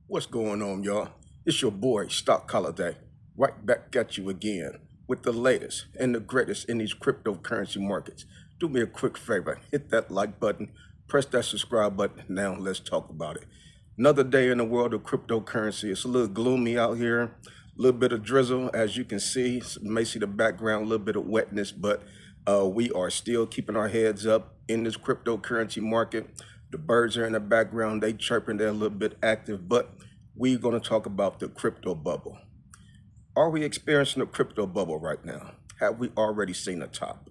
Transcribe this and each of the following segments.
What's going on, y'all? It's your boy, Stock Holiday, right back at you again with the latest and the greatest in these cryptocurrency markets. Do me a quick favor, hit that like button, press that subscribe button. Now let's talk about it. Another day in the world of cryptocurrency. It's a little gloomy out here, a little bit of drizzle, as you can see. You may see the background, a little bit of wetness, but we are still keeping our heads up in this cryptocurrency market. The birds are in the background, they chirping, they're a little bit active, but we're going to talk about the crypto bubble. Are we experiencing a crypto bubble right now? Have we already seen a top?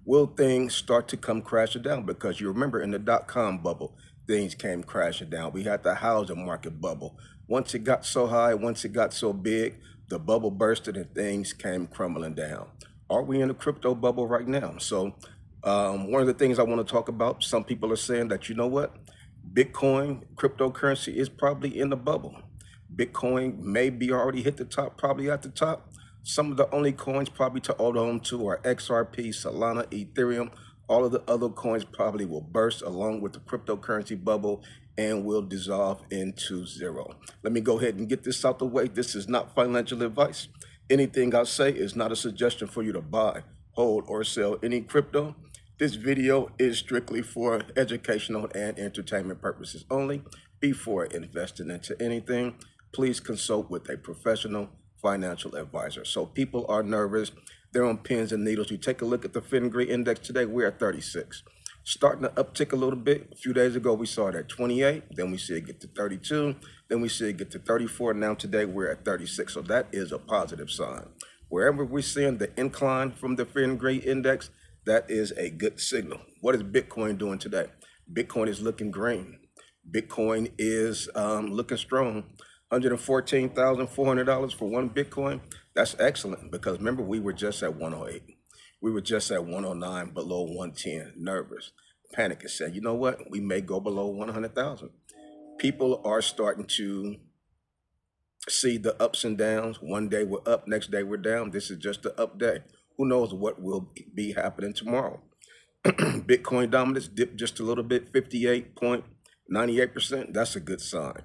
Will things start to come crashing down? Because you remember in the dot-com bubble, things came crashing down. We had the housing market bubble. Once it got so high, once it got so big, the bubble bursted and things came crumbling down. Are we in a crypto bubble right now? So one of the things I want to talk about, some people are saying that, you know what? Bitcoin, cryptocurrency is probably in the bubble. Bitcoin may be already hit the top, probably at the top. Some of the only coins probably to hold on to are XRP, Solana, Ethereum. All of the other coins probably will burst along with the cryptocurrency bubble and will dissolve into zero. Let me go ahead and get this out the way. This is not financial advice. Anything I say is not a suggestion for you to buy, hold, or sell any crypto. This video is strictly for educational and entertainment purposes only. Before investing into anything, please consult with a professional financial advisor. So people are nervous. They're on pins and needles. You take a look at the Fingree index today, we're at 36. Starting to uptick a little bit. A few days ago, we saw it at 28. Then we see it get to 32. Then we see it get to 34. Now today, we're at 36. So that is a positive sign. Wherever we're seeing the incline from the Fingree index, that is a good signal. What is Bitcoin doing today? Bitcoin is looking green. Bitcoin is looking strong. $114,400 for one Bitcoin. That's excellent because remember, we were just at 108. We were just at 109, below 110. Nervous, panicking, saying, you know what? We may go below 100,000. People are starting to see the ups and downs. One day we're up, next day we're down. This is just the up day. Who knows what will be happening tomorrow? Bitcoin dominance dipped just a little bit, 58.98%. That's a good sign.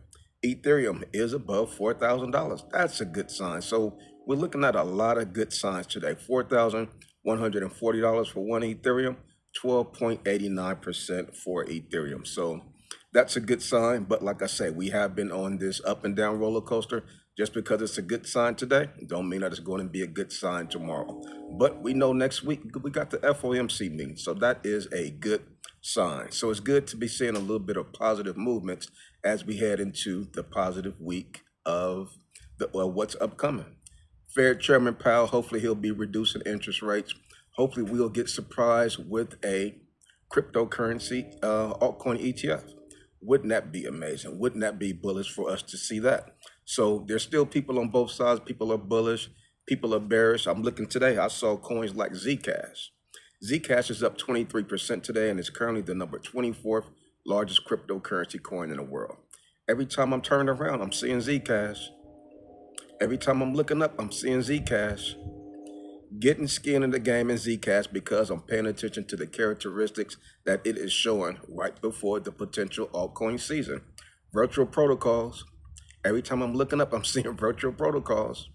Ethereum is above $4,000. That's a good sign. So we're looking at a lot of good signs today. $4,140 for one Ethereum, 12.89% for Ethereum. So that's a good sign. But like I say, we have been on this up and down roller coaster. Just because it's a good sign today, don't mean that it's going to be a good sign tomorrow. But we know next week we got the FOMC meeting, so that is a good sign. So it's good to be seeing a little bit of positive movements as we head into the positive week of what's upcoming. Fed Chairman Powell, hopefully he'll be reducing interest rates. Hopefully we'll get surprised with a cryptocurrency altcoin ETF. Wouldn't that be amazing? Wouldn't that be bullish for us to see that? So there's still people on both sides. People are bullish. People are bearish. I'm looking today. I saw coins like Zcash. Zcash is up 23% today and is currently the number 24th largest cryptocurrency coin in the world. Every time I'm turning around, I'm seeing Zcash. Every time I'm looking up, I'm seeing Zcash. Getting skin in the game in Zcash because I'm paying attention to the characteristics that it is showing right before the potential altcoin season. Virtual protocols. Every time I'm looking up, I'm seeing virtual protocols.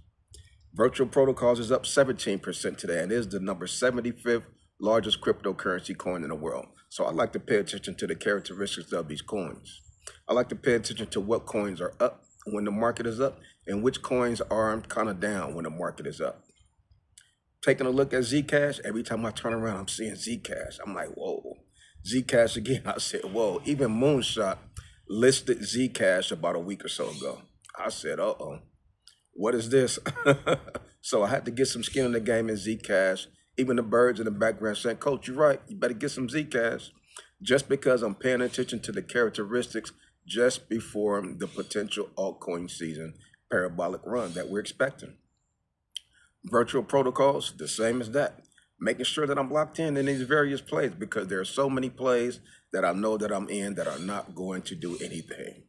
Virtual protocols is up 17% today and is the number 75th largest cryptocurrency coin in the world. So I like to pay attention to the characteristics of these coins. I like to pay attention to what coins are up when the market is up and which coins are kind of down when the market is up. Taking a look at Zcash, every time I turn around, I'm seeing Zcash. I'm like, whoa. Zcash again. I said, whoa. Even Moonshot listed Zcash about a week or so ago. I said, uh-oh, what is this? So I had to get some skin in the game in Zcash. Even the birds in the background saying, Coach, you're right. You better get some Zcash. Just because I'm paying attention to the characteristics just before the potential altcoin season parabolic run that we're expecting. Virtual protocols, the same as that. Making sure that I'm locked in these various plays because there are so many plays that I know that I'm in that are not going to do anything.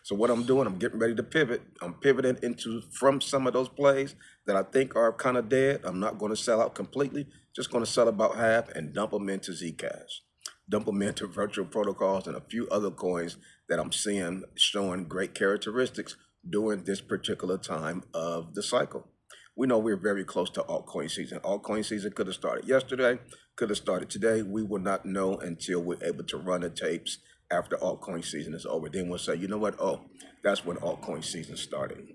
So what I'm doing, I'm getting ready to pivot. I'm pivoting from some of those plays that I think are kind of dead. I'm not going to sell out completely, just going to sell about half and dump them into Zcash. dump them into virtual protocols and a few other coins that I'm seeing showing great characteristics during this particular time of the cycle. We know we're very close to altcoin season. Altcoin season could have started yesterday, could have started today. We will not know until we're able to run the tapes after altcoin season is over. Then we'll say, you know what? Oh, that's when altcoin season started.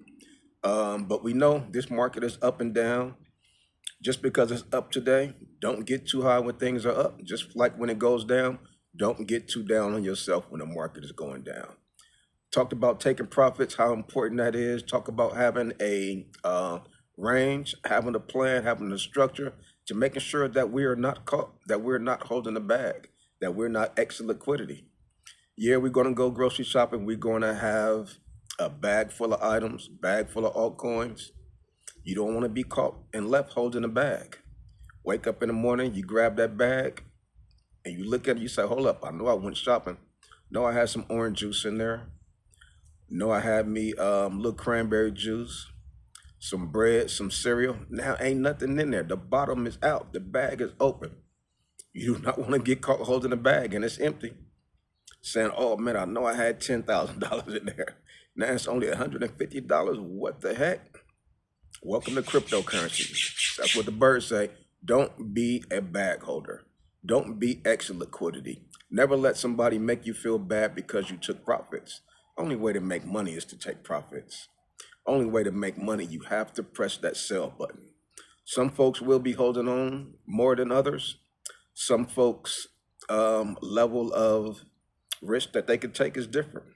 But we know this market is up and down. Just because it's up today, don't get too high when things are up. Just like when it goes down, don't get too down on yourself when the market is going down. Talked about taking profits, how important that is. Talk about having a range, having a plan, having a structure to making sure that we are not caught, that we're not holding the bag, that we're not extra liquidity. Yeah, we're going to go grocery shopping. We're going to have a bag full of items, bag full of altcoins. You don't want to be caught and left holding a bag. Wake up in the morning, you grab that bag, and you look at it, you say, hold up, I know I went shopping. No, I had some orange juice in there. No, I had me little cranberry juice, some bread, some cereal. Now ain't nothing in there. The bottom is out. The bag is open. You do not want to get caught holding the bag and it's empty. Saying, oh man, I know I had $10,000 in there. Now it's only $150. What the heck? Welcome to cryptocurrency. That's what the birds say. Don't be a bag holder. Don't be extra liquidity. Never let somebody make you feel bad because you took profits. Only way to make money is to take profits. Only way to make money, you have to press that sell button. Some folks will be holding on more than others. Some folks' level of risk that they can take is different.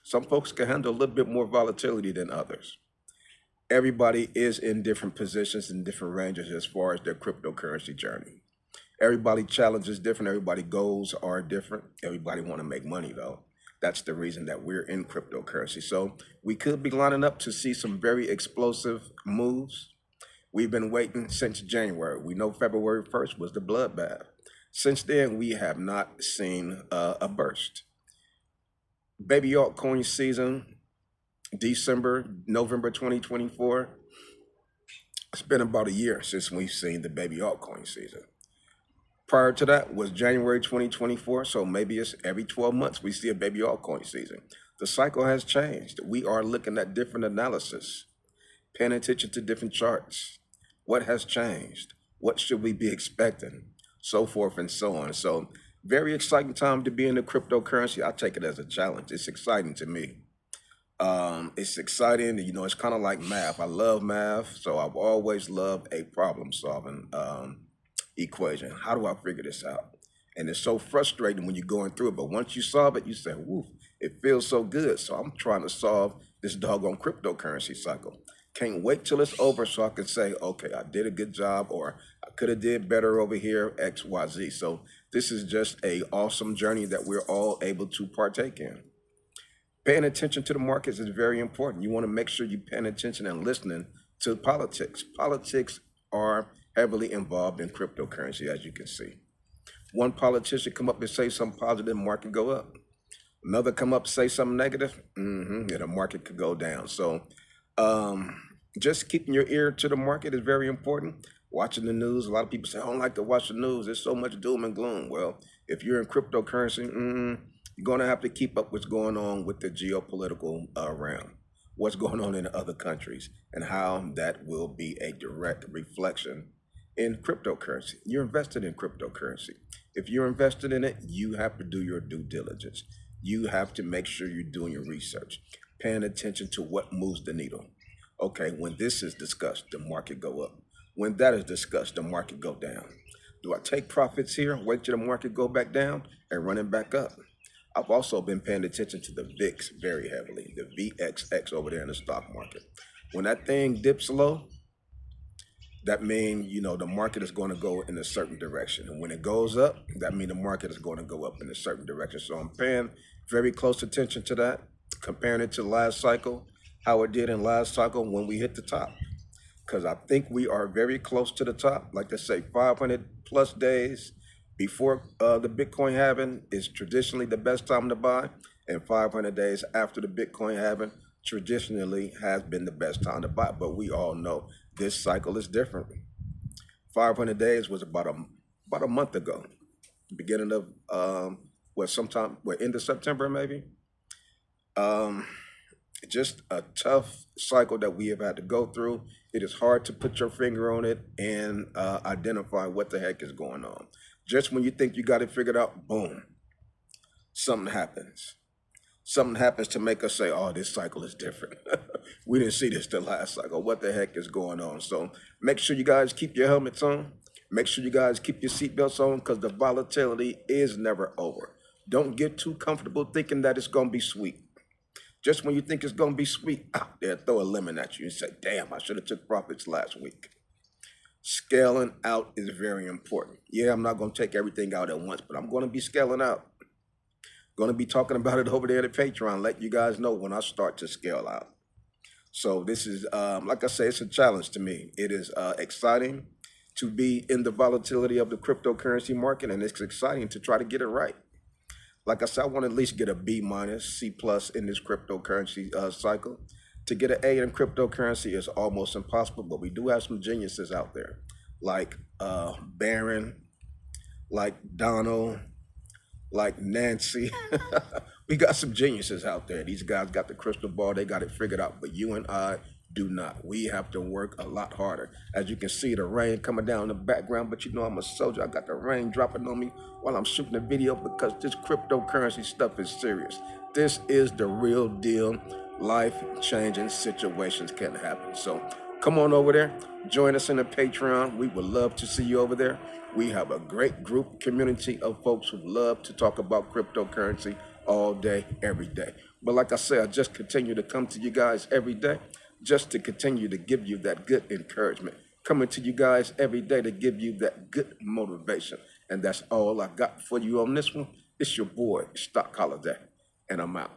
Some folks can handle a little bit more volatility than others. Everybody is in different positions and different ranges as far as their cryptocurrency journey. Everybody challenges different. Everybody goals are different. Everybody want to make money though. That's the reason that we're in cryptocurrency. So we could be lining up to see some very explosive moves. We've been waiting since January. We know February 1st was the bloodbath. Since then, we have not seen a burst. Baby altcoin season, November 2024. It's been about a year since we've seen the baby altcoin season. Prior to that was January 2024, so maybe it's every 12 months we see a baby altcoin season. The cycle has changed. We are looking at different analysis, paying attention to different charts. What has changed? What should we be expecting? So forth and so on. So very exciting time to be in the cryptocurrency. I take it as a challenge. It's exciting to me. It's exciting. You know, it's kind of like math. I love math, so I've always loved a problem solving equation. How do I figure this out? And it's so frustrating when you're going through it, but once you solve it, you say, woof, it feels so good. So I'm trying to solve this doggone cryptocurrency cycle. Can't wait till it's over so I can say, okay, I did a good job, or I could have did better over here, X, Y, Z. So this is just a awesome journey that we're all able to partake in. Paying attention to the markets is very important. You want to make sure you're paying attention and listening to politics. Politics are heavily involved in cryptocurrency, as you can see. One politician come up and say something positive, market go up. Another come up, say something negative, yeah, the market could go down. So just keeping your ear to the market is very important. Watching the news, a lot of people say, I don't like to watch the news. There's so much doom and gloom. Well, if you're in cryptocurrency, you're going to have to keep up what's going on with the geopolitical realm, what's going on in other countries, and how that will be a direct reflection in cryptocurrency. You're invested in cryptocurrency. If you're invested in it, you have to do your due diligence. You have to make sure you're doing your research, paying attention to what moves the needle. Okay, when this is discussed, the market go up. When that is discussed, the market go down. Do I take profits here, wait till the market go back down, and run it back up? I've also been paying attention to the VIX very heavily, the VXX over there in the stock market. When that thing dips low, that means, you know, the market is going to go in a certain direction. And when it goes up, that means the market is going to go up in a certain direction. So I'm paying very close attention to that, comparing it to last cycle, how it did in last cycle when we hit the top. Because I think we are very close to the top. Like they say, 500 plus days before the Bitcoin halving is traditionally the best time to buy. And 500 days after the Bitcoin halving traditionally has been the best time to buy. But we all know this cycle is different. 500 days was about a month ago. beginning of sometime end of September maybe. Um, just a tough cycle that we have had to go through. It is hard to put your finger on it and identify what the heck is going on. Just when you think you got it figured out, boom, something happens. Something happens to make us say, oh, this cycle is different. We didn't see this the last cycle. What the heck is going on? So make sure you guys keep your helmets on. Make sure you guys keep your seatbelts on because the volatility is never over. Don't get too comfortable thinking that it's going to be sweet. Just when you think it's going to be sweet, they'll throw a lemon at you and say, damn, I should have took profits last week. Scaling out is very important. Yeah, I'm not going to take everything out at once, but I'm going to be scaling out. Going to be talking about it over there at Patreon. Let you guys know when I start to scale out. So this is, like I say, it's a challenge to me. It is exciting to be in the volatility of the cryptocurrency market, and it's exciting to try to get it right. Like I said, I want to at least get a B minus, C plus in this cryptocurrency cycle. To get an A in cryptocurrency is almost impossible, but we do have some geniuses out there, like Barron, like Donald, like Nancy. We got some geniuses out there. These guys got the crystal ball. They got it figured out, but you and I do not. We have to work a lot harder. As you can see, the rain coming down in the background, but you know I'm a soldier. I got the rain dropping on me while I'm shooting the video because this cryptocurrency stuff is serious. This is the real deal. Life-changing situations can happen. So come on over there. Join us in the Patreon. We would love to see you over there. We have a great group community of folks who love to talk about cryptocurrency all day, every day. But like I said, I just continue to come to you guys every day just to continue to give you that good encouragement. Coming to you guys every day to give you that good motivation. And that's all I got for you on this one. It's your boy, Stock Holiday, and I'm out.